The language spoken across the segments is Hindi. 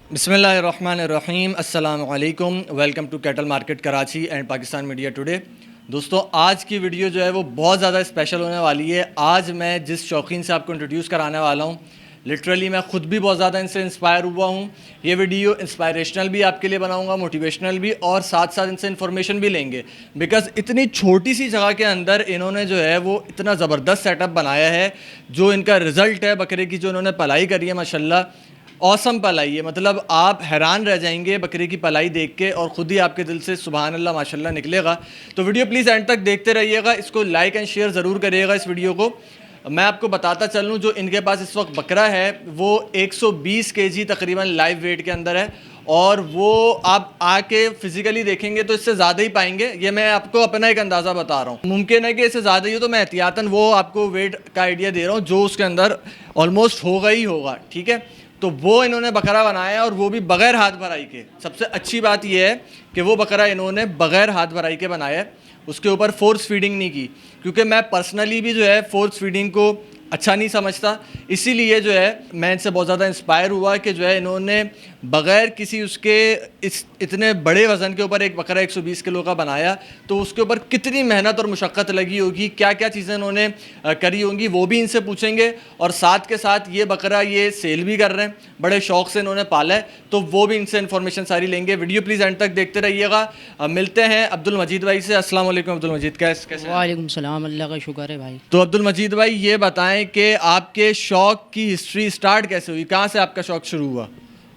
बिस्मिल्लाहिर्रहमानिर्रहीम अस्सलाम वालेकुम। Welcome to cattle market Karachi and Pakistan media today. दोस्तों, आज की वीडियो जो है वो बहुत ज़्यादा स्पेशल होने वाली है। आज मैं जिस शौकीन से आपको इंट्रोड्यूस कराने वाला हूँ, लिटरली मैं ख़ुद भी बहुत ज़्यादा इनसे इंस्पायर हुआ हूँ। ये वीडियो इंस्पायरेशनल भी आपके लिए बनाऊँगा, मोटिवेशनल भी, और साथ साथ इनसे इन्फॉर्मेशन भी लेंगे। बिकॉज़ इतनी छोटी सी जगह के अंदर इन्होंने जो है वो इतना ज़बरदस्त सेटअप बनाया है। जो इनका रिज़ल्ट है बकरे की जो इन्होंने पलाई करी है, माशाल्लाह औसम पलाई है। मतलब आप हैरान रह जाएंगे बकरे की पलाई देख के, और ख़ुद ही आपके दिल से सुभान अल्लाह माशाल्लाह निकलेगा। तो वीडियो प्लीज़ एंड तक देखते रहिएगा। इसको लाइक एंड शेयर ज़रूर करिएगा इस वीडियो को। मैं आपको बताता चलूँ, जो इनके पास इस वक्त बकरा है वो 120 केजी तकरीबन लाइव वेट के अंदर है, और वो आप आके फ़िज़िकली देखेंगे तो इससे ज़्यादा ही पाएंगे। ये मैं आपको अपना एक अंदाज़ा बता रहा हूँ। मुमकिन है कि इससे ज़्यादा ही हो, तो मैं एहतियातन वो आपको वेट का आइडिया दे रहा हूँ जो उसके अंदर ऑलमोस्ट होगा ही होगा। ठीक है, तो वो इन्होंने बकरा बनाया है, और वो भी बग़ैर हाथ भराई के। सबसे अच्छी बात यह है कि वो बकरा इन्होंने बग़ैर हाथ भराई के बनाया है। उसके ऊपर फोर्स फीडिंग नहीं की, क्योंकि मैं पर्सनली भी जो है फोर्स फीडिंग को अच्छा नहीं समझता। इसीलिए जो है मैं इनसे बहुत ज़्यादा इंस्पायर हुआ कि जो है इन्होंने बग़ैर किसी उसके इस इतने बड़े वज़न के ऊपर एक बकरा 120 किलो का बनाया। तो उसके ऊपर कितनी मेहनत और मुशक्क़त लगी होगी, क्या क्या चीज़ें इन्होंने करी होंगी, वो भी इनसे पूछेंगे। और साथ के साथ ये बकरा ये सेल भी कर रहे हैं, बड़े शौक़ से इन्होंने पाला है, तो वो भी इनसे इन्फॉर्मेशन सारी लेंगे। वीडियो प्लीज़ एंड तक देखते रहिएगा। मिलते हैं अब्दुल मजीद भाई से। अस्सलाम वालेकुम अब्दुल मजीद, कैसे? वालेकुम सलाम, अल्लाह का शुक्र है भाई। तो अब्दुल मजीद भाई, ये बताएं कि आपके शौक़ की हिस्ट्री स्टार्ट कैसे हुई, कहाँ से आपका शौक़ शुरू हुआ?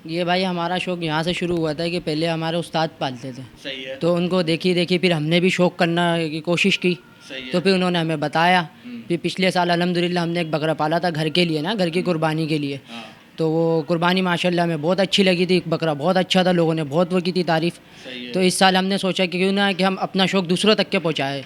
ये भाई हमारा शौक़ यहाँ से शुरू हुआ था कि पहले हमारे उस्ताद पालते थे। सही है। तो उनको देखी देखी फिर हमने भी शौक़ करना की कोशिश की। सही है। तो फिर उन्होंने हमें बताया। फिर पिछले साल अल्हम्दुलिल्लाह हमने एक बकरा पाला था घर के लिए ना, घर की कुर्बानी के लिए। हाँ। तो वो कुर्बानी माशाल्लाह में बहुत अच्छी लगी थी। बकरा बहुत अच्छा था, लोगों ने बहुत वो की थी तारीफ़। तो इस साल हमने सोचा कि क्यों ना कि हम अपना शौक़ दूसरों तक के पहुँचाए।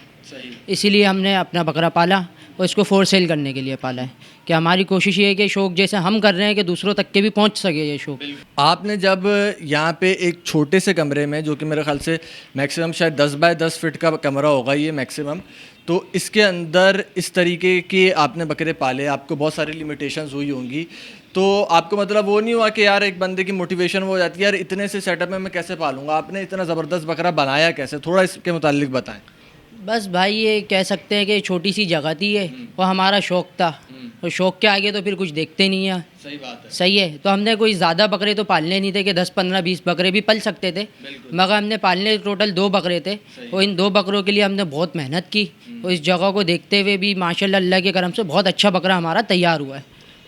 इसीलिए हमने अपना बकरा पाला और इसको फोर सेल करने के लिए पाला है। कि हमारी कोशिश ये है कि शौक़ जैसे हम कर रहे हैं कि दूसरों तक के भी पहुंच सके ये शौक़। आपने जब यहाँ पे एक छोटे से कमरे में, जो कि मेरे ख्याल से मैक्सिमम शायद 10 बाय 10 फीट का कमरा होगा ये मैक्सिमम, तो इसके अंदर इस तरीके के आपने बकरे पाले, आपको बहुत सारी लिमिटेशंस हुई होंगी। तो आपको मतलब वो नहीं हुआ कि यार एक बंदे की मोटिवेशन वो हो जाती है, यार इतने से सेटअप में मैं कैसे पालूंगा? आपने इतना ज़बरदस्त बकरा बनाया कैसे, थोड़ा इसके मुतालिक बताएं। बस भाई ये कह सकते हैं कि छोटी सी जगह थी ये, वो हमारा शौक़ था। और शौक़ के आगे तो फिर कुछ देखते नहीं है। सही बात है। सही है। तो हमने कोई ज़्यादा बकरे तो पालने नहीं थे कि 10 15 20 बकरे भी पल सकते थे, मगर हमने पालने टोटल 2 बकरे थे। और इन 2 बकरों के लिए हमने बहुत मेहनत की, और इस जगह को देखते हुए भी माशाल्लाह अल्लाह के करम से बहुत अच्छा बकरा हमारा तैयार हुआ है।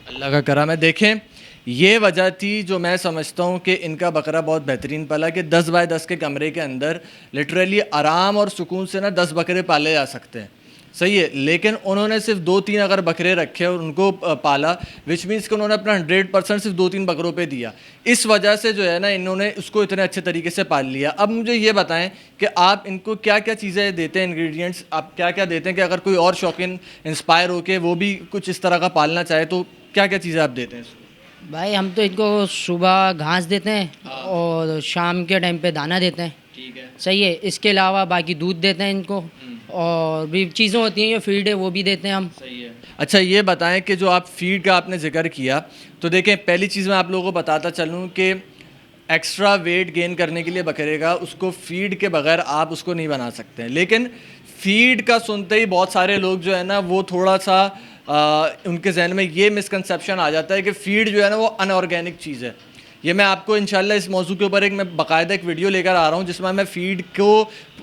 अल्लाह का करम है। देखें, ये वजह थी जो मैं समझता हूँ कि इनका बकरा बहुत बेहतरीन पला, कि 10 बाय 10 के कमरे के अंदर लिटरली आराम और सुकून से ना 10 बकरे पाले जा सकते हैं। सही है। लेकिन उन्होंने सिर्फ 2-3 अगर बकरे रखे और उनको पाला, विच मीन्स कि उन्होंने अपना 100% सिर्फ 2-3 बकरों पे दिया। इस वजह से जो है ना इन्होंने उसको इतने अच्छे तरीके से पाल लिया। अब मुझे ये बताएं कि आप इनको क्या क्या चीज़ें देते हैं, इंग्रेडिएंट्स आप क्या क्या देते हैं, कि अगर कोई और शौकीन इंस्पायर हो के वो भी कुछ इस तरह का पालना चाहे तो क्या क्या चीज़ें आप देते हैं? भाई हम तो इनको सुबह घास देते हैं और शाम के टाइम पे दाना देते हैं। ठीक है। सही है। इसके अलावा बाकी दूध देते हैं इनको, और भी चीज़ें होती हैं, ये फीड है वो भी देते हैं हम। सही है। अच्छा, ये बताएं कि जो आप फीड का आपने जिक्र किया, तो देखें पहली चीज़ मैं आप लोगों को बताता चलूँ कि एक्स्ट्रा वेट गेन करने के लिए बकरे का, उसको फीड के बगैर आप उसको नहीं बना सकते हैं। लेकिन फीड का सुनते ही बहुत सारे लोग जो है ना वो थोड़ा सा उनके जहन में ये मिसकंसेप्शन आ जाता है कि फ़ीड जो है ना वो अनऑर्गेनिक चीज़ है। ये मैं आपको इंशाल्लाह इस मौजू के ऊपर मैं बाकायदा एक वीडियो लेकर आ रहा हूँ जिसमें मैं फ़ीड को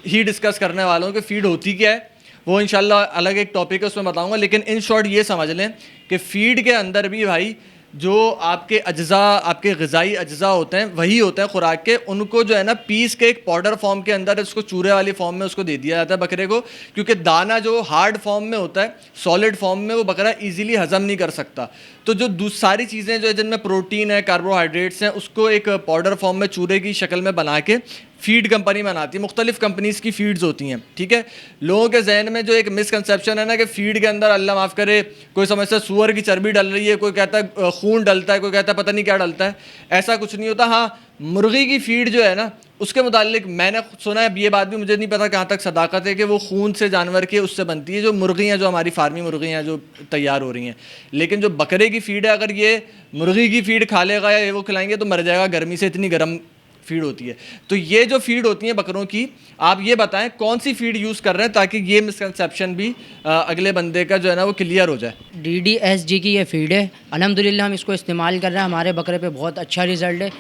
ही डिस्कस करने वाला हूँ कि फ़ीड होती क्या है। वो इंशाल्लाह अलग एक टॉपिक है, उसमें बताऊँगा। लेकिन इन शॉर्ट ये समझ लें कि फ़ीड के अंदर भी भाई जो आपके अज्जा, आपके ग़िज़ाई अज्जा होते हैं वही होते हैं खुराक के, उनको जो है ना पीस के एक पाउडर फॉर्म के अंदर उसको चूरे वाली फॉर्म में उसको दे दिया जाता है बकरे को। क्योंकि दाना जो हार्ड फॉर्म में होता है, सॉलिड फॉर्म में, वो बकरा इजीली हज़म नहीं कर सकता। तो जो सारी चीज़ें जो है जिनमें प्रोटीन है, कार्बोहाइड्रेट्स हैं, उसको एक पाउडर फॉर्म में चूरे की शक्ल में बना के फ़ीड कंपनी बनाती है। मुख्तलिफ़ कंपनीज़ की फ़ीड्स होती हैं। ठीक है। लोगों के जहन में जो एक मिसकंसेप्शन है ना कि फ़ीड के अंदर अल्लाह माफ़ करे कोई समझता है सूअर की चर्बी डल रही है, कोई कहता है खून डलता है, कोई कहता है पता नहीं क्या डलता है। ऐसा कुछ नहीं होता। हाँ, मुर्गी की फीड जो है ना, उसके मुतालिक मैंने सुना है, ये बात भी मुझे नहीं पता कहाँ तक सदाकत है, कि वो खून से जानवर के उससे बनती है, जो मुर्गियाँ जो हमारी फार्मी मुर्गियाँ जो तैयार हो रही हैं। लेकिन जो बकरे की फीड है, अगर ये मुर्गी की फीड खा लेगा या ये वो खिलाएंगे तो मर जाएगा, गर्मी से, इतनी गर्म फीड होती है। तो ये जो फीड होती है बकरों की, आप ये बताएं कौन सी फीड यूज़ कर रहे हैं, ताकि ये मिसकंसेप्शन भी अगले बंदे का जो है ना वो क्लियर हो जाए। DDSG की ये फीड है, अल्हम्दुलिल्लाह हम इसको इस्तेमाल कर रहे हैं, हमारे बकरे पे बहुत अच्छा रिज़ल्ट है।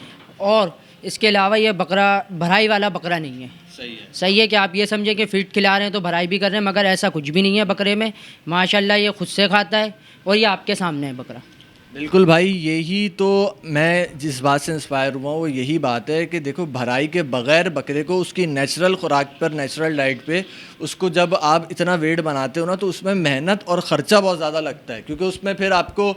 और इसके अलावा ये बकरा भराई वाला बकरा नहीं है। सही है कि आप ये समझें कि फीड खिला रहे हैं तो भराई भी कर रहे हैं, मगर ऐसा कुछ भी नहीं है बकरे में। माशाल्लाह ये खुद से खाता है और ये आपके सामने है बकरा। बिल्कुल भाई, यही तो मैं जिस बात से इंस्पायर हुआ हूँ वो यही बात है कि देखो, भराई के बगैर बकरे को उसकी नेचुरल खुराक पर, नेचुरल डाइट पे उसको जब आप इतना वेट बनाते हो ना, तो उसमें मेहनत और ख़र्चा बहुत ज़्यादा लगता है, क्योंकि उसमें फिर आपको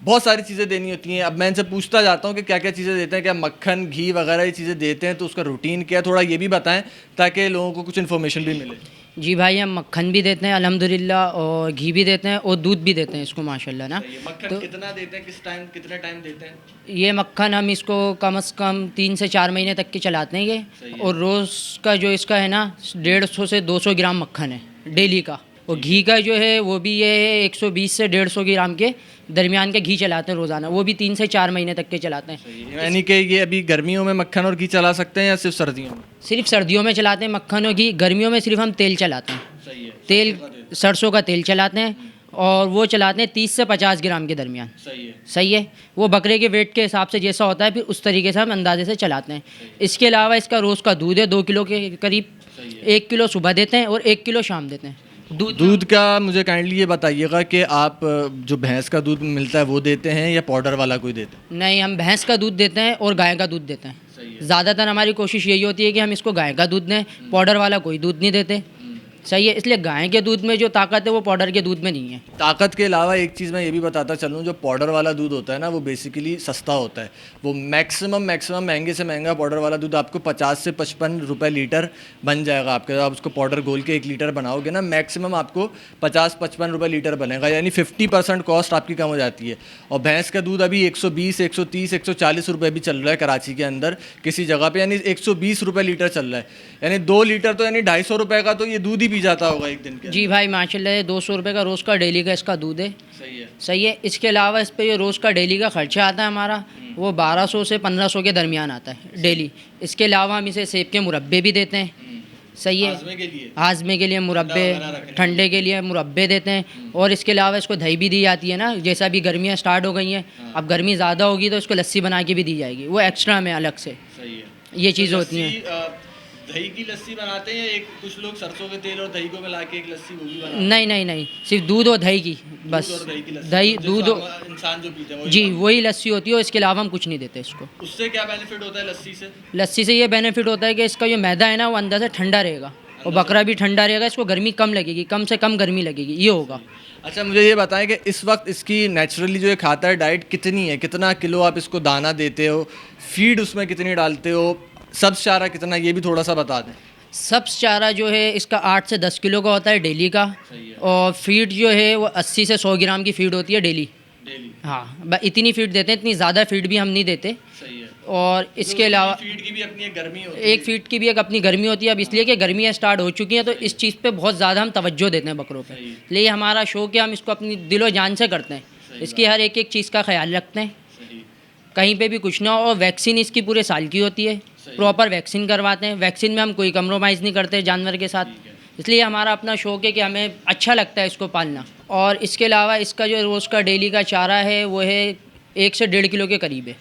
बहुत सारी चीज़ें देनी होती हैं। अब मैं इनसे पूछता जाता हूँ कि क्या क्या चीज़ें देते हैं, क्या मक्खन, घी वगैरह ये चीज़ें देते हैं, तो उसका रूटीन क्या है, थोड़ा ये भी बताएं ताकि लोगों को कुछ इन्फॉर्मेशन भी मिले। जी भाई, हम मक्खन भी देते हैं अल्हम्दुलिल्लाह, और घी भी देते हैं और दूध भी देते हैं इसको माशाल्लाह ना। मक्खन तो कितना देते हैं, किस टाइम, कितने टाइम देते हैं? ये मक्खन हम इसको कम से कम 3 से 4 महीने तक के चलाते हैं ये। और रोज़ का जो इसका है ना 150 से 200 ग्राम मक्खन है डेली का। और घी का जो है वो भी ये 120 से 150 ग्राम के दरमियान का घी चलाते हैं रोज़ाना, वो भी 3 से 4 महीने तक के चलाते हैं। यानी कि ये अभी गर्मियों में मक्खन और घी चला सकते हैं या सिर्फ सर्दियों में? सिर्फ सर्दियों में चलाते हैं मक्खन और घी, गर्मियों में सिर्फ हम तेल चलाते हैं। तेल सरसों का तेल चलाते हैं, और वो चलाते हैं 30 से 50 ग्राम के दरमियान। सही है। वो बकरे के वेट के हिसाब से जैसा होता है, फिर उस तरीके से हम अंदाजे से चलाते हैं। इसके अलावा इसका रोज़ का दूध है 2 किलो के करीब। 1 किलो सुबह देते हैं और 1 किलो शाम देते हैं। दूध का मुझे काइंडली ये बताइएगा कि आप जो भैंस का दूध मिलता है वो देते हैं या पाउडर वाला कोई देते हैं? नहीं, हम भैंस का दूध देते हैं और गाय का दूध देते हैं। ज़्यादातर हमारी कोशिश यही होती है कि हम इसको गाय का दूध दें, पाउडर वाला कोई दूध नहीं देते। सही है। इसलिए गाय के दूध में जो ताकत है वो पाउडर के दूध में नहीं है। ताकत के अलावा एक चीज़ मैं ये भी बताता चलूँ, जो पाउडर वाला दूध होता है ना, वो बेसिकली सस्ता होता है। वो मैक्सिमम महंगे से महंगा पाउडर वाला दूध आपको 50 से 55 रुपये लीटर बन जाएगा आपके। आप उसको पाउडर घोल के 1 लीटर बनाओगे ना, मैक्सिमम आपको 50-55 रुपये लीटर बनेगा, यानी 50% कॉस्ट आपकी कम हो जाती है। और भैंस का दूध अभी 120, 130, 140 रुपये भी चल रहा है कराची के अंदर किसी जगह पे, यानी 120 रुपये लीटर चल रहा है। यानी 2 लीटर तो यानी 250 रुपये का तो ये दूध ही पी जाता होगा एक दिन के। जी भाई माशाल्लाह, 200 रुपये का रोज़ का डेली का इसका दूध है। सही है। इसके अलावा इस पर जो रोज़ का डेली का खर्चा आता है हमारा, वो 1200 से 1500 के दरमियान आता है डेली। इसके अलावा हम इसे सेब के मुरब्बे भी देते हैं। सही है। हाजमे के लिए मुरब्बे, ठंडे के लिए मुरब्बे देते हैं। और इसके अलावा इसको दही भी दी जाती है ना, जैसा अभी गर्मियाँ स्टार्ट हो गई हैं, अब गर्मी ज़्यादा होगी तो इसको लस्सी बना के भी दी जाएगी, वो एक्स्ट्रा में अलग से। ये चीज़ होती हैं। दही की लस्सी बनाते हैं, एक कुछ लोग सरसों के तेल और दही को मिला के एक लस्सी वो भी बनाते हैं? नहीं, सिर्फ दूध और दही की बस। दही दूध इंसान जो पीते हैं जी वही लस्सी होती है, इसके अलावा हम कुछ नहीं देते इसको। उससे क्या बेनिफिट होता है लस्सी से? लस्सी से ये बेनिफिट होता है कि इसका जो मैदा है ना वो अंदर से ठंडा रहेगा और बकरा भी ठंडा रहेगा, इसको गर्मी कम लगेगी, कम से कम गर्मी लगेगी, ये होगा। अच्छा, मुझे ये बताएं कि इस वक्त इसकी नेचुरली जो ये खाता है डाइट कितनी है, कितना किलो आप इसको दाना देते हो, फीड उसमें कितनी डालते हो, सब्ज़ चारा कितना, ये भी थोड़ा सा बता दें। सब्ज़ चारा जो है इसका 8 से 10 किलो का होता है डेली का। और फीड जो है वो 80 से 100 ग्राम की फीड होती है डेली। हाँ, इतनी फीड देते हैं, इतनी ज़्यादा फीड भी हम नहीं देते। और इसके अलावा फीड की भी अपनी एक गर्मी होती है। एक फीड की भी एक अपनी गर्मी होती है। अब इसलिए कि गर्मियाँ स्टार्ट हो चुकी हैं तो इस चीज़ पे बहुत ज़्यादा हम तवज्जो देते हैं बकरों पे। इसलिए हमारा शौक़ है, हम इसको अपनी दिलो जान से करते हैं, इसकी हर एक चीज़ का ख्याल रखते हैं, कहीं पे भी कुछ ना हो। और वैक्सीन इसकी पूरे साल की होती है, प्रॉपर वैक्सीन करवाते हैं। वैक्सीन में हम कोई कम्प्रोमाइज़ नहीं करते जानवर के साथ, इसलिए हमारा अपना शौक़ है कि हमें अच्छा लगता है इसको पालना। और इसके अलावा इसका जो रोज़ का डेली का चारा है वो है 1 से 1.5 किलो के करीब है।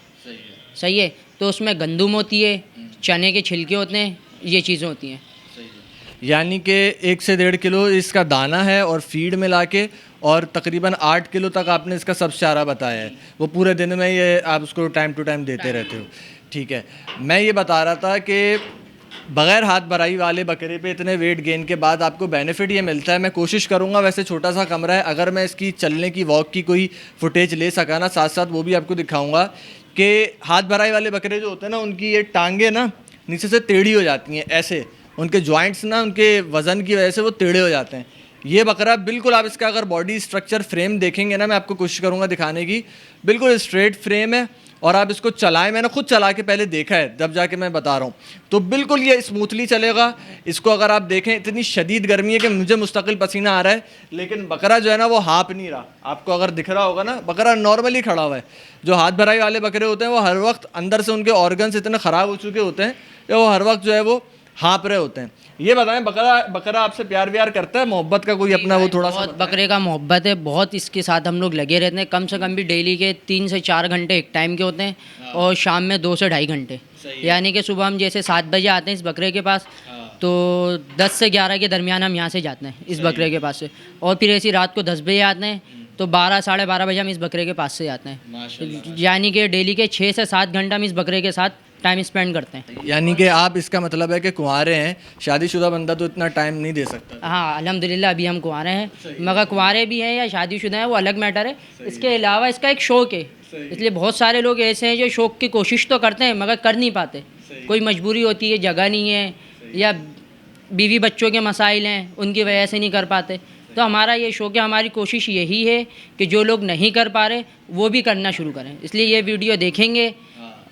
सही है। तो उसमें गंदम होती है, चने के छिलके होते हैं, ये चीज़ें होती हैं। यानी कि 1 से 1.5 किलो इसका दाना है और फीड मिला के, और तकरीबन 8 किलो तक आपने इसका सब चारा बताया है। वो पूरे दिन में ये आप उसको टाइम टू टाइम देते रहते हो? ठीक है। मैं ये बता रहा था कि बग़ैर हाथ भराई वाले बकरे पे इतने वेट गेन के बाद आपको बेनिफिट ये मिलता है। मैं कोशिश करूँगा, वैसे छोटा सा कमरा है, अगर मैं इसकी चलने की, वॉक की कोई फुटेज ले सका ना, साथ साथ वो भी आपको दिखाऊँगा कि हाथ भराई वाले बकरे जो होते हैं ना, उनकी ये टांगें ना नीचे से टेढ़ी हो जाती हैं, ऐसे उनके जॉइंट्स ना उनके वज़न की वजह से वो टेढ़े हो जाते हैं। ये बकरा बिल्कुल, आप इसका अगर बॉडी स्ट्रक्चर फ्रेम देखेंगे ना, मैं आपको कोशिश करूँगा दिखाने की, बिल्कुल स्ट्रेट फ्रेम है और आप इसको चलाएं, मैंने खुद चला के पहले देखा है जब जाके मैं बता रहा हूँ, तो बिल्कुल ये स्मूथली चलेगा। इसको अगर आप देखें इतनी शदीद गर्मी है कि मुझे मुस्तकिल पसीना आ रहा है, लेकिन बकरा जो है ना वो हाँप नहीं रहा। आपको अगर दिख रहा होगा ना, बकरा नॉर्मली खड़ा हुआ है। जो हाथ भराई वाले बकरे होते हैं वो हर वक्त अंदर से उनके ऑर्गन्स इतने ख़राब हो चुके होते हैं कि वो हर वक्त जो है वो हाँप रहे होते हैं। ये बताएं, बकरा आपसे प्यार व्यार करता है, मोहब्बत का कोई अपना वो थोड़ा सा? बहुत बकरे का मोहब्बत है, बहुत इसके साथ हम लोग लगे रहते हैं। कम से कम भी डेली के 3 से 4 घंटे एक टाइम के होते हैं और शाम में 2 से ढाई घंटे। यानी कि सुबह हम जैसे 7 बजे आते हैं इस बकरे के पास, तो 10 से 11 के दरमियान हम यहाँ से जाते हैं इस बकरे के पास से, और फिर ऐसी रात को 10 बजे आते हैं, तो 12 साढ़े 12 बजे हम इस बकरे के पास से जाते हैं। यानी कि डेली के 6 से 7 घंटा हम इस बकरे के साथ टाइम स्पेंड करते हैं। यानी कि आप, इसका मतलब है कि कुंवारे हैं, शादीशुदा बंदा तो इतना टाइम नहीं दे सकता। हाँ अल्हम्दुलिल्लाह अभी हम कुंवारे हैं, मगर कुंवारे भी हैं या शादीशुदा हैं वो अलग मैटर है। इसके अलावा इसका एक शौक़ है, इसलिए बहुत सारे लोग ऐसे हैं जो शौक़ की कोशिश तो करते हैं मगर कर नहीं पाते। कोई मजबूरी होती है, जगह नहीं है, या बीवी बच्चों के मसाइल हैं, उनकी वजह से नहीं कर पाते। तो हमारा ये शौक़ है, हमारी कोशिश यही है कि जो लोग नहीं कर पा रहे वो भी करना शुरू करें। इसलिए ये वीडियो देखेंगे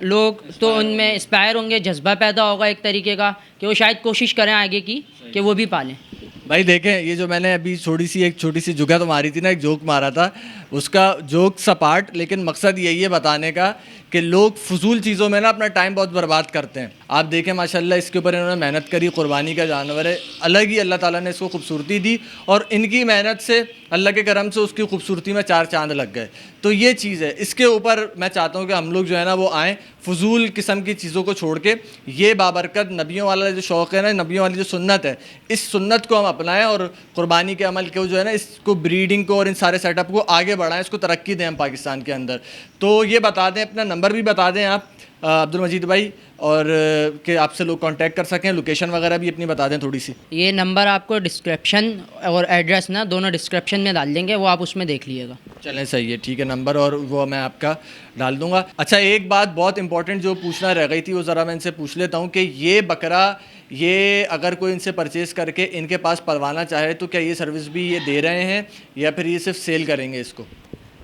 लोग तो उनमें इंस्पायर होंगे, जज्बा पैदा होगा एक तरीके का कि वो शायद कोशिश करें आगे की कि वो भी पालें। भाई देखें, ये जो मैंने अभी एक छोटी सी जुगा तो मारी थी ना, एक जोक मारा था, उसका जोक सपाट, लेकिन मकसद यही है बताने का कि लोग फजूल चीज़ों में ना अपना टाइम बहुत बर्बाद करते हैं। आप देखें माशाल्लाह इसके ऊपर इन्होंने मेहनत करी, कुर्बानी का जानवर है, अलग ही अल्लाह ताला ने इसको खूबसूरती दी और इनकी मेहनत से, अल्लाह के करम से उसकी खूबसूरती में 4 चांद लग गए। तो ये चीज़ है, इसके ऊपर मैं चाहता हूँ कि हम लोग जो है ना वो आएँ, फजूल किस्म की चीज़ों को छोड़ के ये बाबरकत नबियों वाला जो शौक़ है ना, नबियों वाली जो सुन्नत है, इस सुन्नत को हम अपनाएं और कुर्बानी के अमल को जो है ना, इसको ब्रीडिंग को और इन सारे सेटअप को आगे बढ़ाएं, इसको तरक्की दें हम पाकिस्तान के अंदर। तो ये बता दें, अपना नंबर भी बता दें आप अब्दुल मजीद भाई, और कि आपसे लोग कांटेक्ट कर सकें, लोकेशन वगैरह भी अपनी बता दें थोड़ी सी। ये नंबर आपको डिस्क्रिप्शन और एड्रेस ना दोनों डिस्क्रिप्शन में डाल देंगे, वो आप उसमें देख लीजिएगा। चलें सही है, ठीक है, नंबर और वो मैं आपका डाल दूंगा। अच्छा, एक बात बहुत इंपॉर्टेंट जो पूछना रह गई थी वो ज़रा मैं इनसे पूछ लेता हूँ कि ये बकरा, ये अगर कोई इनसे परचेज़ करके इनके पास पलवाना चाहे तो क्या ये सर्विस भी ये दे रहे हैं या फिर ये सिर्फ सेल करेंगे इसको?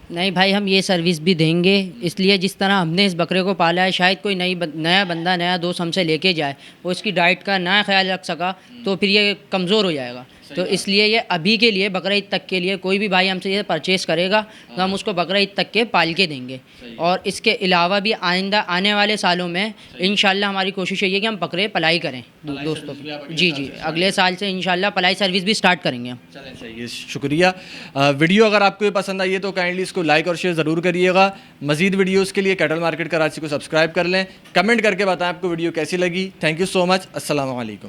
नहीं भाई, हम ये सर्विस भी देंगे। इसलिए जिस तरह हमने इस बकरे को पाला है, शायद कोई नया बंदा, नया दोस्त हमसे लेके जाए, वो इसकी डाइट का ना ख्याल रख सका तो फिर ये कमज़ोर हो जाएगा। तो इसलिए ये अभी के लिए बकरा ईद तक के लिए कोई भी भाई हमसे ये परचेज़ करेगा तो हम उसको बकरा ईद तक के पाल के देंगे। और इसके अलावा भी आइंदा आने वाले सालों में इंशाल्लाह हमारी कोशिश यही है कि हम बकरे पलाई करें दोस्तों की। जी, अगले साल से इंशाल्लाह पलाई सर्विस भी स्टार्ट करेंगे हम। चलें सही है, शुक्रिया। वीडियो अगर आपको ये पसंद आई है तो काइंडली इसको लाइक और शेयर ज़रूर करिएगा। मज़ीद वीडियोज़ के लिए कैटल मार्केट कराची को सब्सक्राइब कर लें, कमेंट करके बताएं आपको वीडियो कैसी लगी। Thank you so much. अस्सलाम वालेकुम।